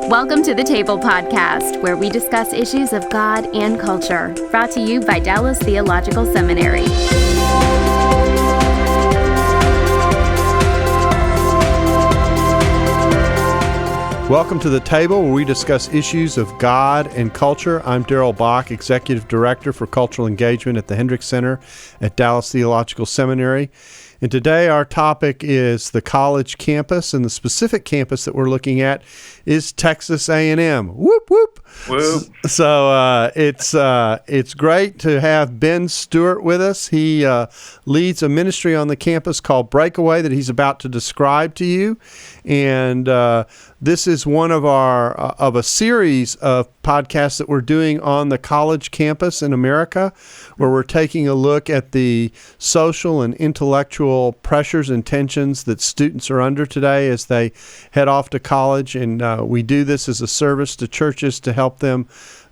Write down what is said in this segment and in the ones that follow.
Welcome to the Table Podcast, where we discuss issues of God and culture, brought to you by Dallas Theological Seminary. Welcome to the Table, where we discuss issues of God and culture. I'm Darrell, Bock, Executive Director for Cultural Engagement at the Hendricks Center at Dallas Theological Seminary. And today our topic is the college campus, and the specific campus that we're looking at is Texas A&M. Whoop, whoop. Whoop. So it's great to have Ben Stuart with us. He leads a ministry on the campus called Breakaway that he's about to describe to you. And this is one of a series of podcasts that we're doing on the college campus in America, where we're taking a look at the social and intellectual pressures and tensions that students are under today as they head off to college. And we do this as a service to churches to help them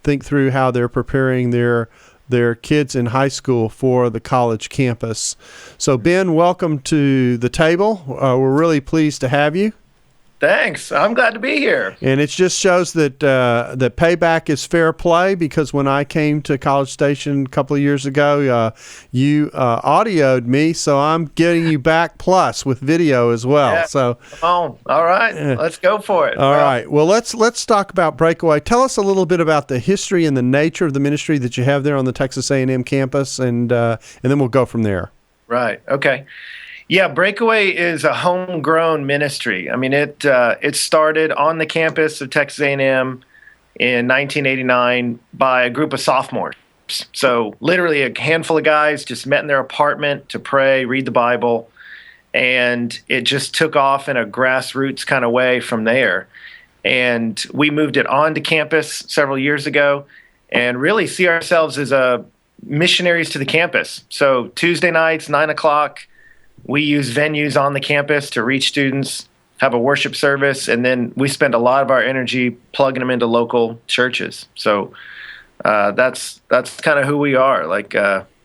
think through how they're preparing their kids in high school for the college campus. So Ben, welcome to the table. We're really pleased to have you. Thanks. I'm glad to be here. And it just shows that that payback is fair play, because when I came to College Station a couple of years ago, you audioed me, so I'm getting you back plus with video as well. Yeah. So, all right, let's go for it. All right. Well, let's talk about Breakaway. Tell us a little bit about the history and the nature of the ministry that you have there on the Texas A&M campus, and then we'll go from there. Right. Okay. Yeah, Breakaway is a homegrown ministry. I mean, it started on the campus of Texas A&M in 1989 by a group of sophomores. So literally a handful of guys just met in their apartment to pray, read the Bible, and it just took off in a grassroots kind of way from there. And we moved it onto campus several years ago and really see ourselves as missionaries to the campus. So Tuesday nights, 9 o'clock, we use venues on the campus to reach students, have a worship service, and then we spend a lot of our energy plugging them into local churches. So that's kind of who we are. Like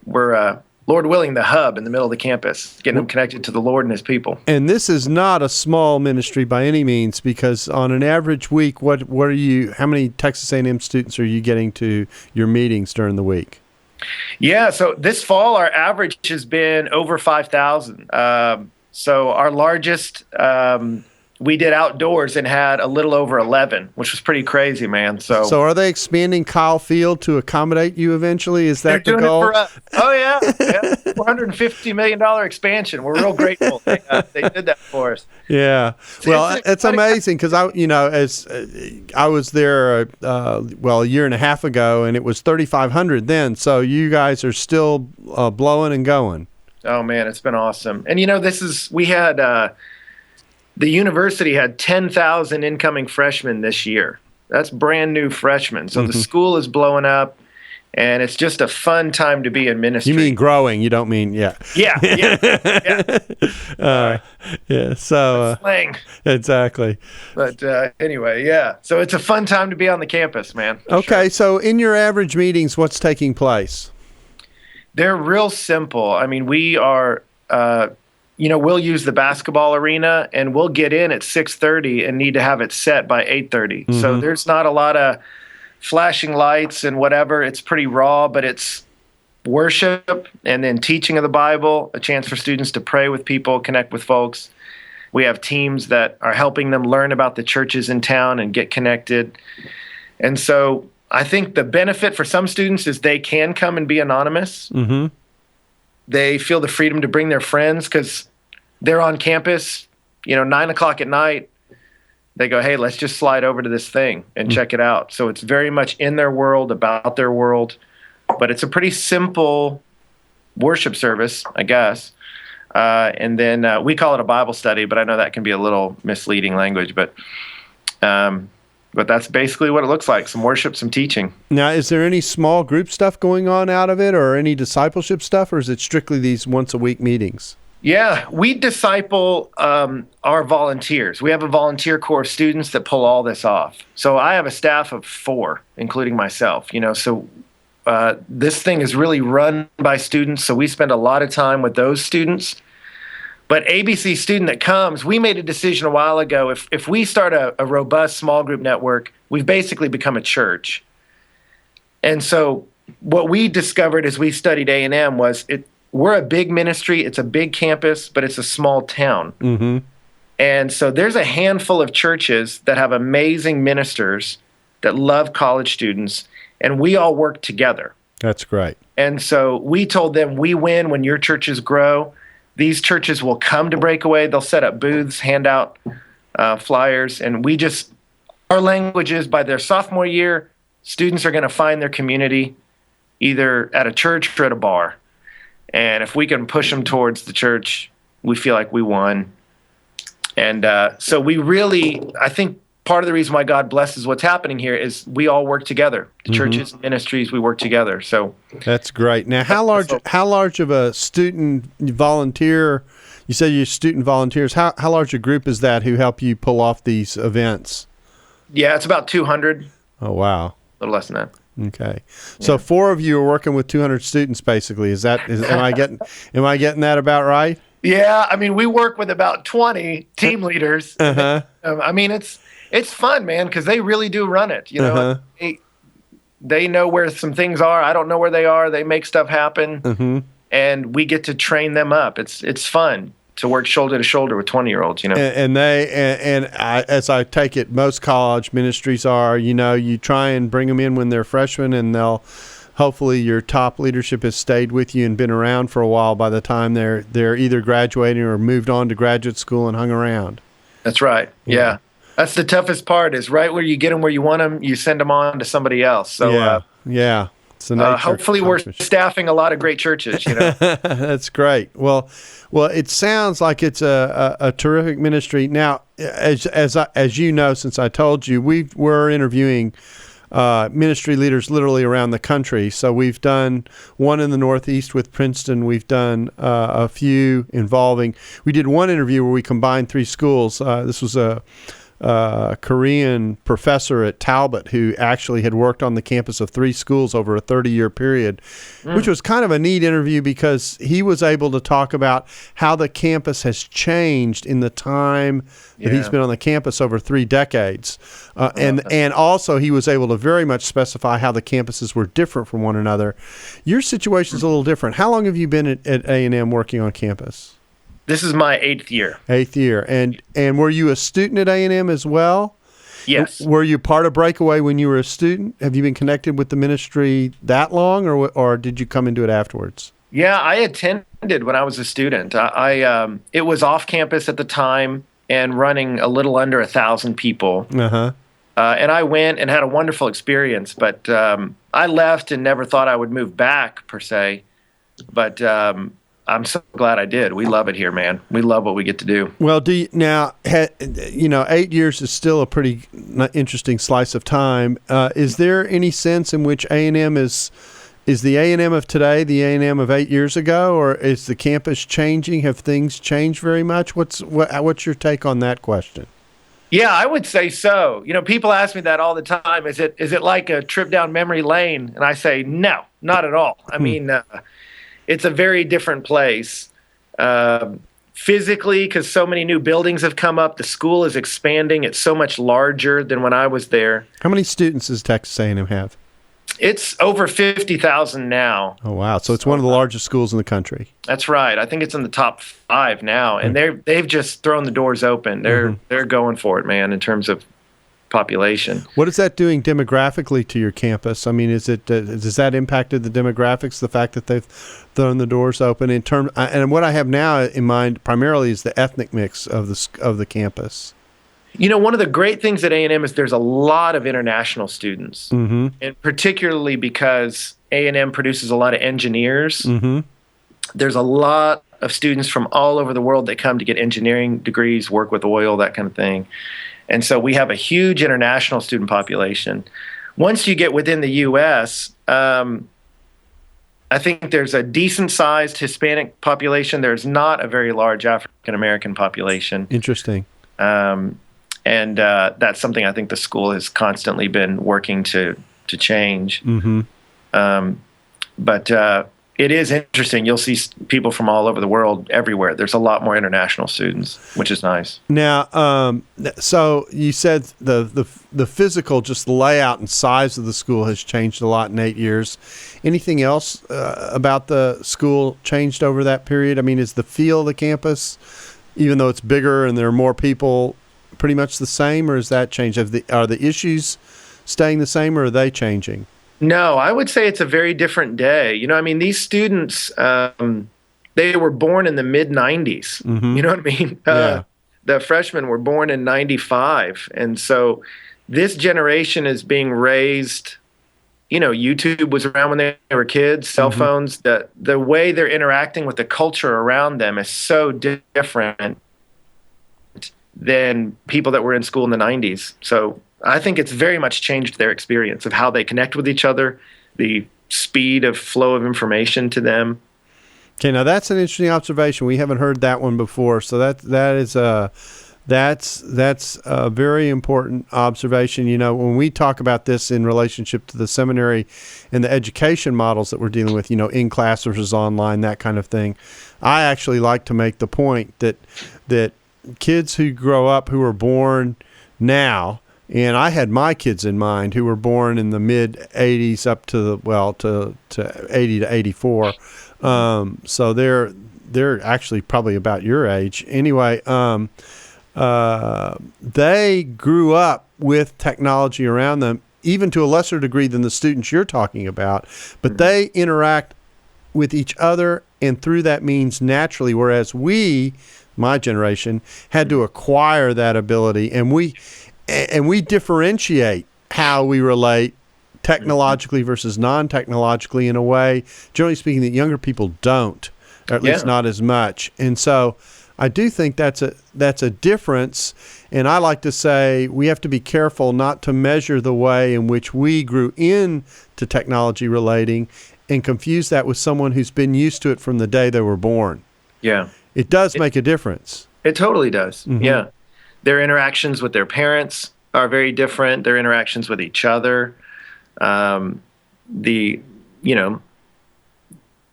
we're, Lord willing, the hub in the middle of the campus, getting them connected to the Lord and His people. And this is not a small ministry by any means, because on an average week, how many Texas A&M students are you getting to your meetings during the week? Yeah, so this fall, our average has been over 5,000. So our largest, we did outdoors and had a little over 11, which was pretty crazy, man. So are they expanding Kyle Field to accommodate you eventually? Is that the goal? It for us. Oh, yeah. $450 million expansion. We're real grateful. They did that for us. Yeah. Well, it's amazing, because as I was there, a year and a half ago, and it was 3,500 then. So you guys are still blowing and going. Oh, man, it's been awesome. And, we had the university had 10,000 incoming freshmen this year. That's brand new freshmen. So the school is blowing up, and it's just a fun time to be in ministry. You mean growing? You don't mean Yeah. Yeah. So slang. Exactly. But anyway, yeah. So it's a fun time to be on the campus, man. Okay. Sure. So in your average meetings, what's taking place? They're real simple. I mean, we are. We'll use the basketball arena, and we'll get in at 6:30 and need to have it set by 8:30. Mm-hmm. So there's not a lot of flashing lights and whatever. It's pretty raw, but it's worship and then teaching of the Bible, a chance for students to pray with people, connect with folks. We have teams that are helping them learn about the churches in town and get connected. And so I think the benefit for some students is they can come and be anonymous. Mm-hmm. They feel the freedom to bring their friends because they're on campus, 9 o'clock at night. They go, hey, let's just slide over to this thing and check it out. So it's very much in their world, about their world. But it's a pretty simple worship service, I guess. And then we call it a Bible study, but I know that can be a little misleading language. But that's basically what it looks like, some worship, some teaching. Now, is there any small group stuff going on out of it, or any discipleship stuff, or is it strictly these once-a-week meetings? Yeah, we disciple our volunteers. We have a volunteer corps of students that pull all this off. So I have a staff of 4, including myself. So this thing is really run by students, so we spend a lot of time with those students. But ABC student that comes, we made a decision a while ago. If we start a robust small group network, we've basically become a church. And so what we discovered as we studied A&M was we're a big ministry. It's a big campus, but it's a small town. Mm-hmm. And so there's a handful of churches that have amazing ministers that love college students, and we all work together. That's great. And so we told them, we win when your churches grow. These churches will come to Breakaway. They'll set up booths, hand out flyers, and our language is by their sophomore year, students are going to find their community either at a church or at a bar. And if we can push them towards the church, we feel like we won. And so we really, I think part of the reason why God blesses what's happening here is we all work together. The churches, ministries, we work together. So that's great. Now, how large of a student volunteer? You say you're student volunteers. How large a group is that who help you pull off these events? Yeah, it's about 200. Oh, wow. A little less than that. Okay. So 4 of you are working with 200 students, basically. Am I getting that about right? Yeah, I mean, we work with about 20 team leaders. Uh-huh. I mean, it's fun, man, because they really do run it. You know, they know where some things are. I don't know where they are. They make stuff happen, and we get to train them up. It's fun to work shoulder to shoulder with 20-year-olds. You know, as I take it, most college ministries are. You know, you try and bring them in when they're freshmen, and hopefully your top leadership has stayed with you and been around for a while by the time they're either graduating or moved on to graduate school and hung around. That's right. Yeah. That's the toughest part is right where you get them where you want them, you send them on to somebody else. So It's the nature hopefully we're staffing a lot of great churches, you know. That's great. Well, it sounds like it's a terrific ministry. Now, as you know, since I told you, we're interviewing ministry leaders literally around the country. So we've done one in the Northeast with Princeton. We've done a few we did one interview where we combined 3 schools. This was a Korean professor at Talbot who actually had worked on the campus of 3 schools over a 30-year period, which was kind of a neat interview because he was able to talk about how the campus has changed in the time that he's been on the campus over 3 decades. And also he was able to very much specify how the campuses were different from one another. Your situation is a little different. How long have you been at A&M working on campus? This is my 8th year. 8th year. And were you a student at A&M as well? Yes. Were you part of Breakaway when you were a student? Have you been connected with the ministry that long, or did you come into it afterwards? Yeah, I attended when I was a student. It was off campus at the time and running a little under 1,000 people. Uh-huh. And I went and had a wonderful experience, but I left and never thought I would move back per se. But I'm so glad I did. We love it here, man. We love what we get to do. Well, 8 years is still a pretty interesting slice of time. Is there any sense in which A&M is the A&M of today the A&M of 8 years ago, or is the campus changing? Have things changed very much? What's your take on that question? Yeah, I would say so. You know, people ask me that all the time. Is it like a trip down memory lane? And I say, no, not at all. I mean, it's a very different place. Physically, because so many new buildings have come up, the school is expanding. It's so much larger than when I was there. How many students does Texas A&M have? It's over 50,000 now. Oh, wow. So it's one of the largest schools in the country. That's right. I think it's in the top 5 now. And they've just thrown the doors open. They're going for it, man, in terms of population. What is that doing demographically to your campus? I mean, has that impacted the demographics, the fact that they've thrown the doors open and what I have now in mind primarily is the ethnic mix of the campus? You know, one of the great things at A&M is there's a lot of international students, and particularly because A&M produces a lot of engineers. There's a lot of students from all over the world that come to get engineering degrees, work with oil, that kind of thing. And so we have a huge international student population. Once you get within the U.S., I think there's a decent-sized Hispanic population. There's not a very large African-American population. Interesting. And that's something I think the school has constantly been working to change. But it is interesting. You'll see people from all over the world everywhere. There's a lot more international students, which is nice. Now, so you said the physical, just layout and size of the school has changed a lot in 8 years. Anything else about the school changed over that period? I mean, is the feel of the campus, even though it's bigger and there are more people, pretty much the same, or has that changed? Are the issues staying the same, or are they changing? No, I would say it's a very different day. I mean, these students, they were born in the mid-'90s. Mm-hmm. You know what I mean? Yeah. The freshmen were born in 95. And so this generation is being raised, YouTube was around when they were kids, cell Mm-hmm. phones. The way they're interacting with the culture around them is so different than people that were in school in the 90s. So I think it's very much changed their experience of how they connect with each other, the speed of flow of information to them. Okay, now that's an interesting observation. We haven't heard that one before, so that's a very important observation. When we talk about this in relationship to the seminary and the education models that we're dealing with, in class versus online, that kind of thing, I actually like to make the point that kids who grow up, who are born now, and I had my kids in mind who were born in the mid 80s up to 80 to 84. So they're actually probably about your age. Anyway, they grew up with technology around them, even to a lesser degree than the students you're talking about, but they interact with each other and through that means naturally, whereas we, my generation, had to acquire that ability, and we differentiate how we relate technologically versus non-technologically in a way, generally speaking, that younger people don't, or at least not as much. And so I do think that's a difference. And I like to say we have to be careful not to measure the way in which we grew into technology relating and confuse that with someone who's been used to it from the day they were born. Yeah. It does make a difference. It totally does. Mm-hmm. Yeah. Their interactions with their parents are very different. Their interactions with each other.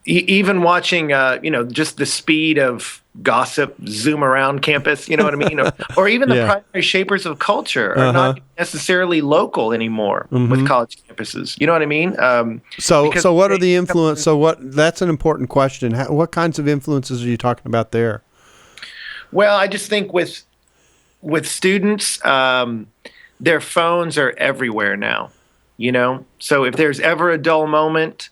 Even watching, just the speed of gossip zoom around campus, you know what I mean? Or even the primary shapers of culture are not necessarily local anymore with college campuses. You know what I mean? So what are the influence? That's an important question. What kinds of influences are you talking about there? Well, I just think with students, their phones are everywhere now, So if there's ever a dull moment,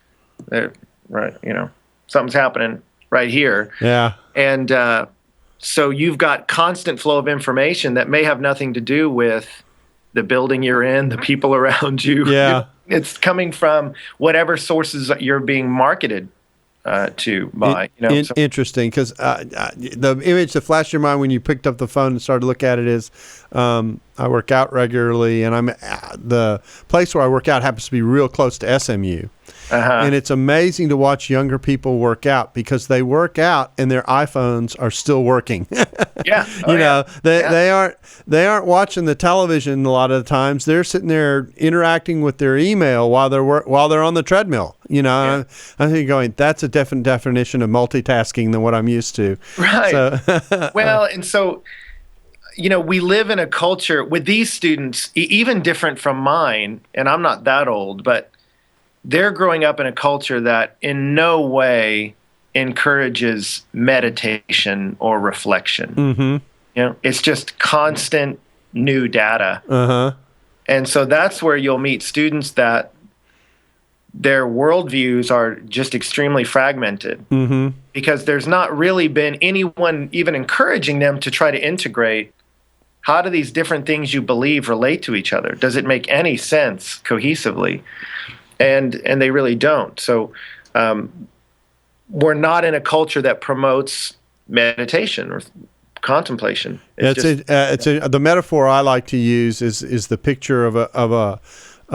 something's happening right here. Yeah. And so you've got constant flow of information that may have nothing to do with the building you're in, the people around you. Yeah. It's coming from whatever sources you're being marketed to by. Interesting, because the image that flashed your mind when you picked up the phone and started to look at it is, I work out regularly, and the place where I work out happens to be real close to SMU. And it's amazing to watch younger people work out because they work out and their iPhones are still working. They aren't watching the television a lot of the times. They're sitting there interacting with their email while they're on the treadmill. I'm thinking, going, that's a different definition of multitasking than what I'm used to. Right. So, well, and so we live in a culture with these students, even different from mine, and I'm not that old, but they're growing up in a culture that in no way encourages meditation or reflection. Mm-hmm. It's just constant new data. And so that's where you'll meet students that their worldviews are just extremely fragmented because there's not really been anyone even encouraging them to try to integrate. How do these different things you believe relate to each other? Does it make any sense cohesively? And they really don't. So we're not in a culture that promotes meditation or contemplation. The metaphor I like to use is the picture of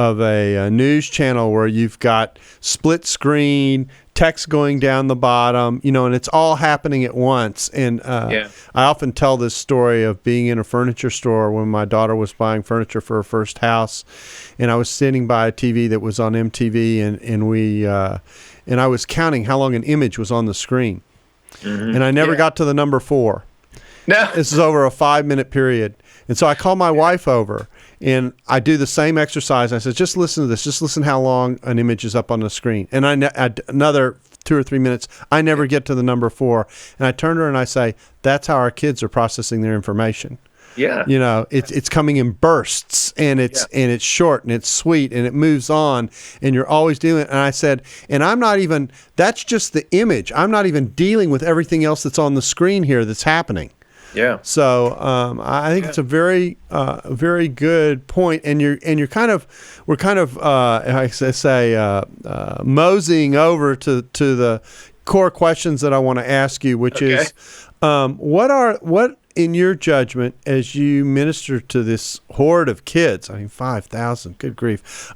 a news channel where you've got split screen, text going down the bottom, and it's all happening at once. And I often tell this story of being in a furniture store when my daughter was buying furniture for her first house, and I was sitting by a TV that was on MTV, and we and I was counting how long an image was on the screen. Mm-hmm. And I never got to the number 4. No. This is over a 5-minute period. And so I call my wife over, and I do the same exercise. I said, just listen to this. Just listen how long an image is up on the screen. And another 2 or 3 minutes, I never get to the number 4. And I turn to her and I say, that's how our kids are processing their information. Yeah. You know, it's coming in bursts, and it's short, and it's sweet, and it moves on, and you're always doing it. And I said, and I'm not even, that's just the image. I'm not even dealing with everything else that's on the screen here that's happening. Yeah. So I think it's a very very good point, and we're kind of I say moseying over to the core questions that I want to ask you, which is what in your judgment, as you minister to this horde of kids, I mean 5,000, good grief,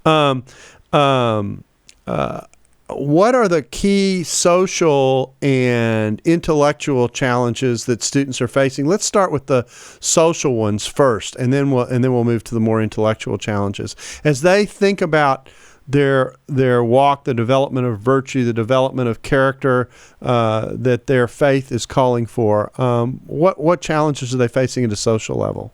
what are the key social and intellectual challenges that students are facing? Let's start with the social ones first, and then we'll move to the more intellectual challenges as they think about their walk, the development of virtue, the development of character that their faith is calling for. What challenges are they facing at a social level?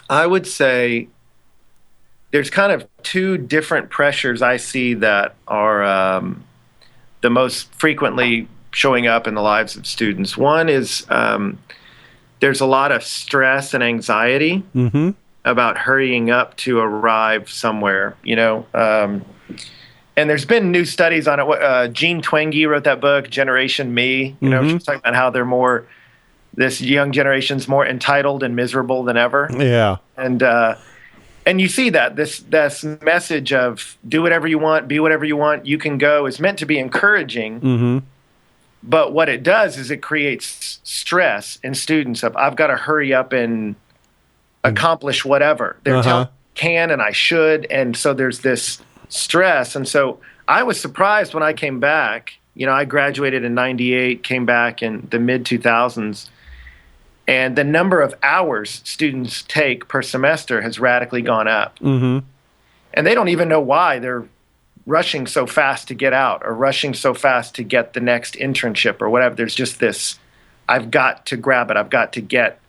I would say there's kind of 2 different pressures I see that are the most frequently showing up in the lives of students. One is there's a lot of stress and anxiety about hurrying up to arrive somewhere, you know. And there's been new studies on it. Jean Twenge wrote that book, Generation Me. You know, she's talking about how this young generation's more entitled and miserable than ever. Yeah. And you see that this message of do whatever you want, be whatever you want, you can go is meant to be encouraging. But what it does is it creates stress in students of I've got to hurry up and accomplish whatever. They're telling me I can and I should. And so there's this stress. And so I was surprised when I came back. You know, I graduated in 98, came back in the mid 2000s. And the number of hours students take per semester has radically gone up. And they don't even know why. They're rushing so fast to get out or rushing so fast to get the next internship or whatever. There's just this, I've got to grab it. I've got to get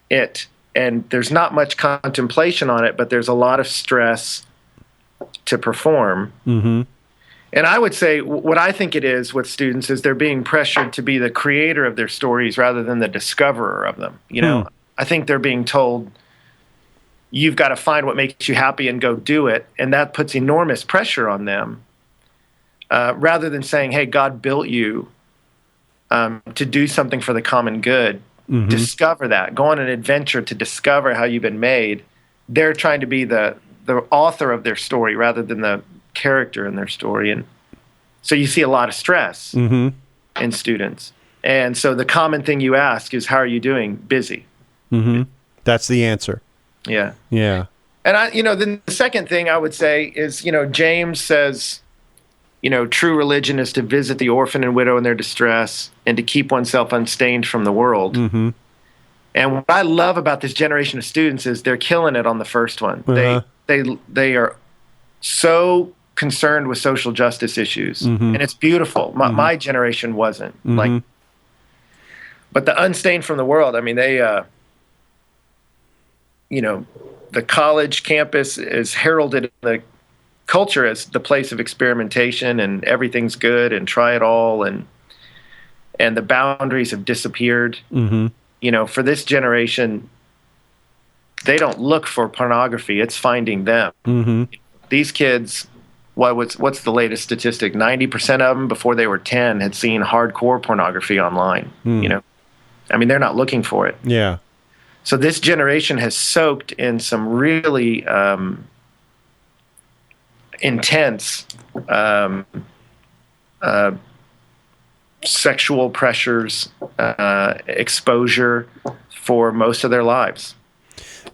it. And there's not much contemplation on it, but there's a lot of stress to perform. And I would say what I think it is with students is they're being pressured to be the creator of their stories rather than the discoverer of them. You know, I think they're being told, you've got to find what makes you happy and go do it. And that puts enormous pressure on them rather than saying, hey, God built you to do something for the common good. Discover that. Go on an adventure to discover how you've been made. They're trying to be the author of their story rather than the character in their story. And so you see a lot of stress in students. And so the common thing you ask is, how are you doing? Busy. That's the answer. Yeah. Yeah. And then the second thing I would say is, James says, true religion is to visit the orphan and widow in their distress and to keep oneself unstained from the world. And what I love about this generation of students is they're killing it on the first one. They are so concerned with social justice issues, and it's beautiful. My generation wasn't but the unstained from the world. I mean, they, the college campus is heralded in the culture as the place of experimentation and everything's good and try it all, and the boundaries have disappeared. For this generation, they don't look for pornography; it's finding them. These kids, what's the latest statistic? 90% of them before they were 10 had seen hardcore pornography online. I mean, they're not looking for it. Yeah. So this generation has soaked in some really intense sexual pressures, exposure for most of their lives.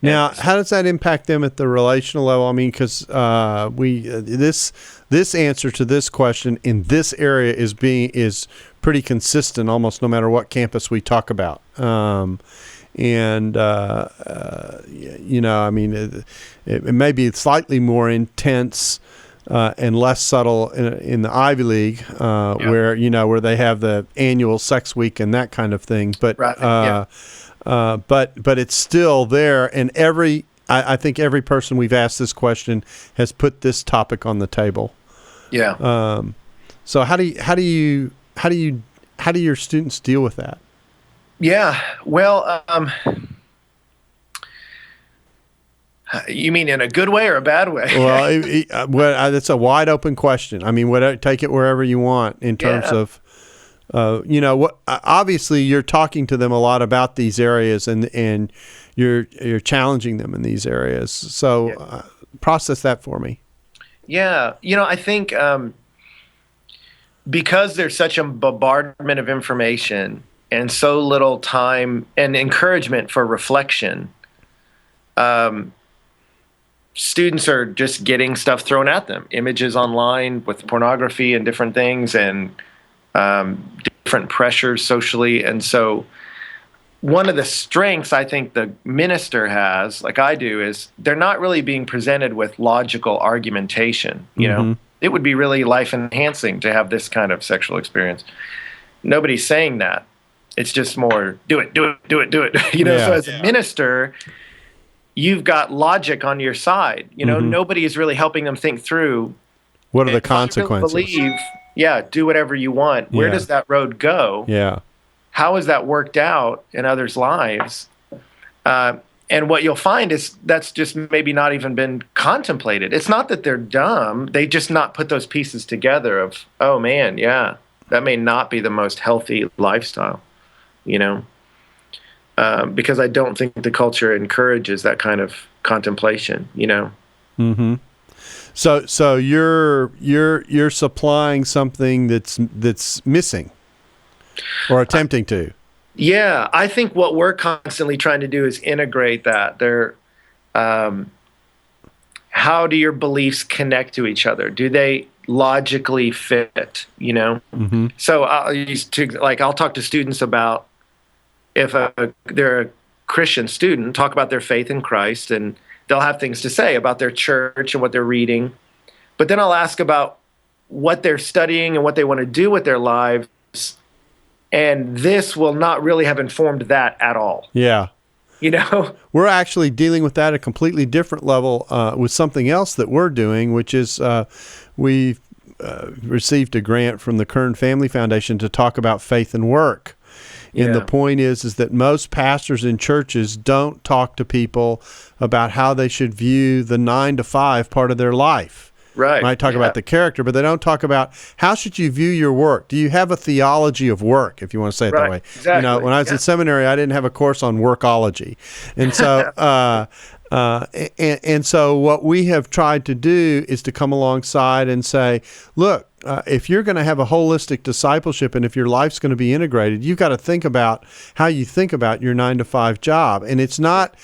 Now, how does that impact them at the relational level? I mean, because this answer to this question in this area is pretty consistent, almost no matter what campus we talk about. and I mean, it may be slightly more intense and less subtle in the Ivy League, where they have the annual sex week and that kind of thing. But but it's still there, and I think every person we've asked this question has put this topic on the table. Yeah. So how do your students deal with that? Yeah. Well, you mean in a good way or a bad way? Well, that's a wide open question. I mean, take it wherever you want in terms of, obviously you're talking to them a lot about these areas and you're challenging them in these areas. So process that for me. Yeah. I think because there's such a bombardment of information and so little time and encouragement for reflection, students are just getting stuff thrown at them, images online with pornography and different things, and different pressures socially. And so one of the strengths I think the minister has, like I do, is they're not really being presented with logical argumentation. It would be really life enhancing to have this kind of sexual experience. Nobody's saying that. It's just more do it. So as a minister, you've got logic on your side. Nobody is really helping them think through what are the consequences. Believe, do whatever you want. Where does that road go? Yeah. How is that worked out in others' lives? And what you'll find is that's just maybe not even been contemplated. It's not that they're dumb. They just not put those pieces together of, oh man, that may not be the most healthy lifestyle, because I don't think the culture encourages that kind of contemplation, Mm-hmm. So you're supplying something that's missing or attempting to. Yeah, I think what we're constantly trying to do is integrate that. How do your beliefs connect to each other? Do they logically fit? Mm-hmm. So I'll talk to students about if they're a Christian student, talk about their faith in Christ, and they'll have things to say about their church and what they're reading. But then I'll ask about what they're studying and what they want to do with their lives. And this will not really have informed that at all. Yeah. We're actually dealing with that at a completely different level with something else that we're doing, which is we've received a grant from the Kern Family Foundation to talk about faith and work. And the point is that most pastors in churches don't talk to people about how they should view the 9 to 5 part of their life. Right. Might talk about the character, but they don't talk about how should you view your work. Do you have a theology of work, if you want to say it that way? Exactly. When I was in seminary, I didn't have a course on workology, and so and so what we have tried to do is to come alongside and say, look, if you're going to have a holistic discipleship and if your life's going to be integrated, you've got to think about how you think about your 9 to 5 job, and it's not.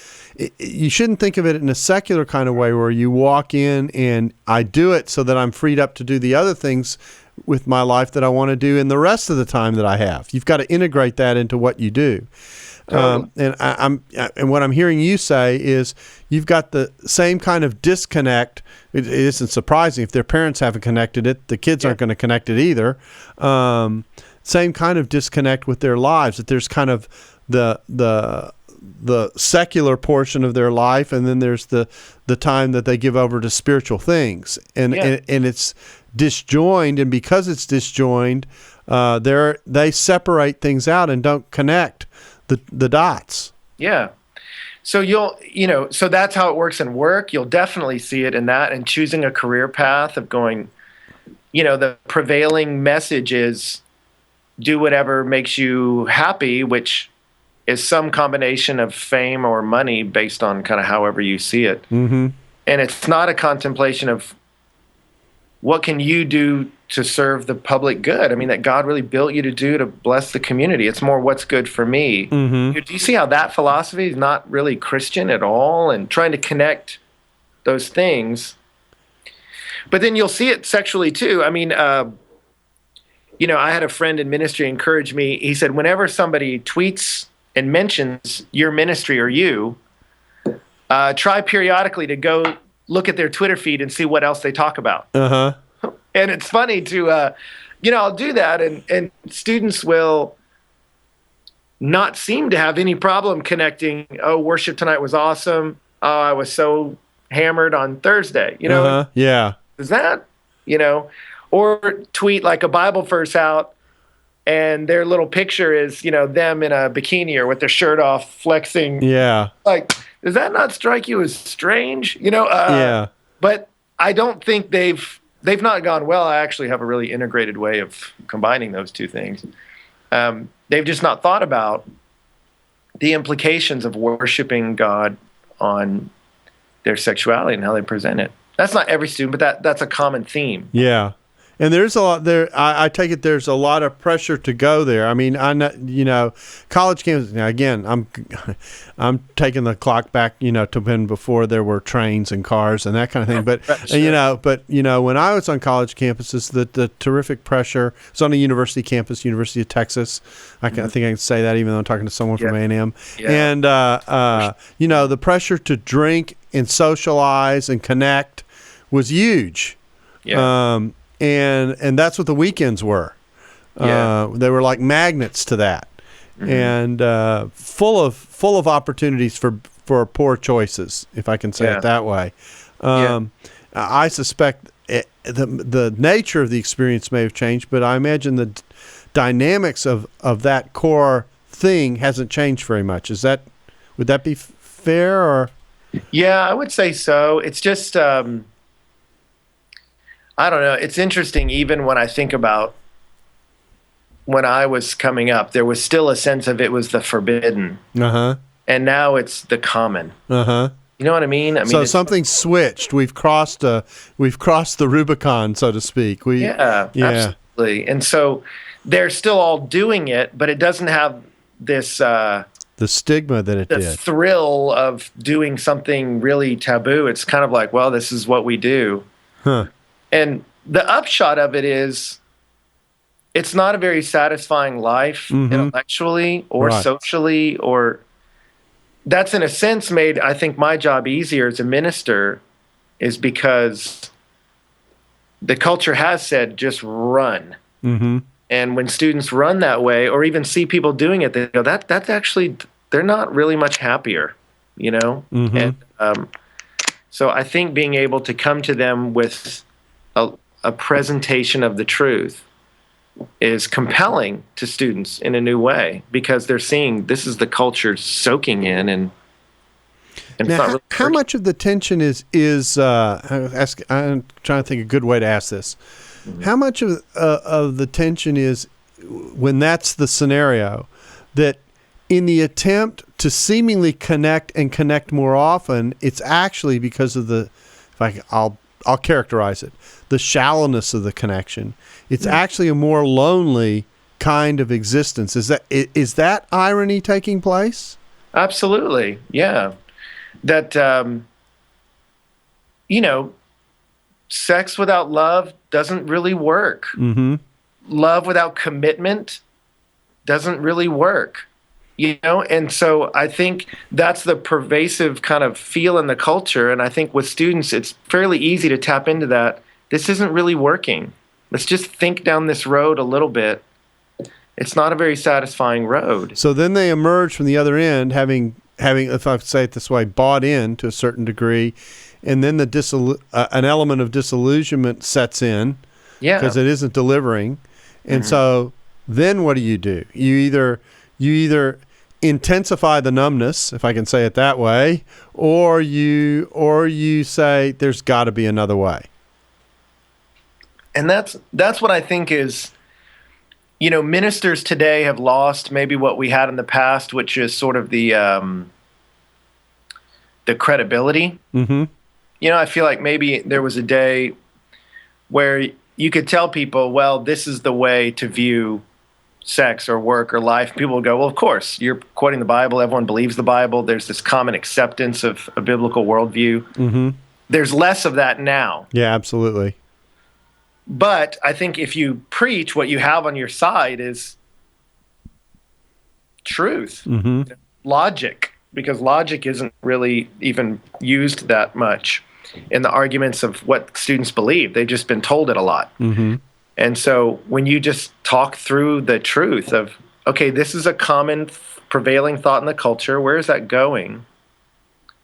You shouldn't think of it in a secular kind of way where you walk in and I do it so that I'm freed up to do the other things with my life that I want to do in the rest of the time that I have. You've got to integrate that into what you do. And what I'm hearing you say is you've got the same kind of disconnect. It isn't surprising if their parents haven't connected it. The kids aren't going to connect it either. Same kind of disconnect with their lives, that there's kind of the secular portion of their life, and then there's the time that they give over to spiritual things, and it's disjoined, and because it's disjoined, they separate things out and don't connect the dots. Yeah. So so that's how it works in work. You'll definitely see it in that, and choosing a career path of going, the prevailing message is do whatever makes you happy, which is some combination of fame or money based on kind of however you see it. Mm-hmm. And it's not a contemplation of what can you do to serve the public good. I mean, that God really built you to do to bless the community. It's more what's good for me. Mm-hmm. Do you see how that philosophy is not really Christian at all, and trying to connect those things? But then you'll see it sexually too. I mean, I had a friend in ministry encourage me. He said, whenever somebody tweets and mentions your ministry or you, try periodically to go look at their Twitter feed and see what else they talk about. Uh-huh. And it's funny to, I'll do that, and students will not seem to have any problem connecting. Oh, worship tonight was awesome. Oh, I was so hammered on Thursday. Yeah. Is that, or tweet like a Bible verse out, and their little picture is, them in a bikini or with their shirt off, flexing. Yeah. Like, does that not strike you as strange? Yeah. But I don't think they've not gone, well, I actually have a really integrated way of combining those two things. They've just not thought about the implications of worshiping God on their sexuality and how they present it. That's not every student, but that's a common theme. Yeah. And there's a lot there. I take it there's a lot of pressure to go there. I mean, college campus. Now, again, I'm taking the clock back, to when before there were trains and cars and that kind of thing. But Sure. when I was on college campuses, the terrific pressure. It's on a university campus, University of Texas. I think I can say that even though I'm talking to someone from A&am. Yeah. And the pressure to drink and socialize and connect was huge. Yeah. And that's what the weekends were. They were like magnets to that, and full of opportunities for poor choices, if I can say it that way. I suspect the nature of the experience may have changed, but I imagine the dynamics of that core thing hasn't changed very much. Would that be fair? Or Yeah, I would say so. It's just I don't know. It's interesting, even when I think about when I was coming up, there was still a sense of it was the forbidden. Uh-huh. And now it's the common. Uh-huh. You know what I mean? So something switched. We've crossed the Rubicon, so to speak. Yeah, absolutely. And so they're still all doing it, but it doesn't have this the stigma that it the did. thrill of doing something really taboo. It's kind of like, well, this is what we do. Huh. And the upshot of it is it's not a very satisfying life intellectually or socially, or that's in a sense made, I think, my job easier as a minister, is because the culture has said, just run. Mm-hmm. And when students run that way, or even see people doing it, they go, that's actually, they're not really much happier, Mm-hmm. And so I think being able to come to them with a presentation of the truth is compelling to students in a new way, because they're seeing this is the culture soaking in, and it's now, not really how much of the tension is I'm trying to think of a good way to ask this. Mm-hmm. How much of the tension is, when that's the scenario, that in the attempt to seemingly connect more often, it's actually because of I'll characterize it, the shallowness of the connection. It's actually a more lonely kind of existence. Is that irony taking place? Absolutely, yeah. That sex without love doesn't really work. Mm-hmm. Love without commitment doesn't really work. And so I think that's the pervasive kind of feel in the culture. And I think with students, it's fairly easy to tap into that. This isn't really working. Let's just think down this road a little bit. It's not a very satisfying road. So then they emerge from the other end, having, if I could say it this way, bought in to a certain degree, and then an element of disillusionment sets in, because it isn't delivering. And so then what do? You either intensify the numbness, if I can say it that way, or you say there's got to be another way. And that's what I think is, ministers today have lost maybe what we had in the past, which is sort of the credibility. Mm-hmm. I feel like maybe there was a day where you could tell people, well, this is the way to view sex or work or life. People would go, well, of course, you're quoting the Bible. Everyone believes the Bible. There's this common acceptance of a biblical worldview. Mm-hmm. There's less of that now. Yeah, absolutely. But I think if you preach, what you have on your side is truth, logic, because logic isn't really even used that much in the arguments of what students believe. They've just been told it a lot. And so when you just talk through the truth of, okay, this is a common prevailing thought in the culture, where is that going?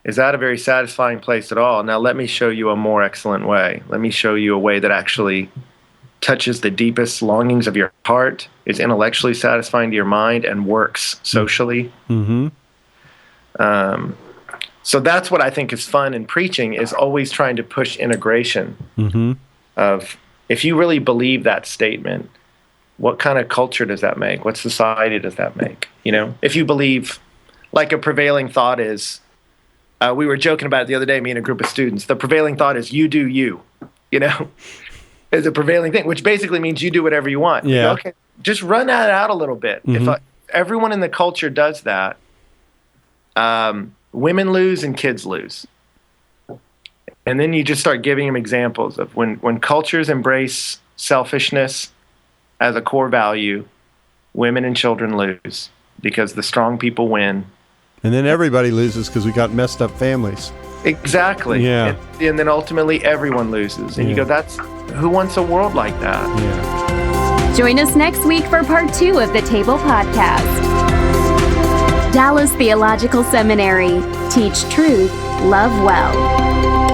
Is that a very satisfying place at all? Now let me show you a more excellent way. Let me show you a way that actually touches the deepest longings of your heart, is intellectually satisfying to your mind, and works socially. So that's what I think is fun in preaching, is always trying to push integration of, if you really believe that statement, what kind of culture does that make? What society does that make? You know, if you believe, like, a prevailing thought is, we were joking about it the other day, me and a group of students, the prevailing thought is you do you, you know, is a prevailing thing, which basically means you do whatever you want. Yeah. Okay, just run that out a little bit. If everyone in the culture does that, women lose and kids lose. And then you just start giving them examples of when cultures embrace selfishness as a core value, women and children lose because the strong people win. And then everybody loses because we got messed up families. Exactly. Yeah. And then ultimately everyone loses. And you go, who wants a world like that? Yeah. Join us next week for part 2 of the Table Podcast. Dallas Theological Seminary. Teach truth, love well.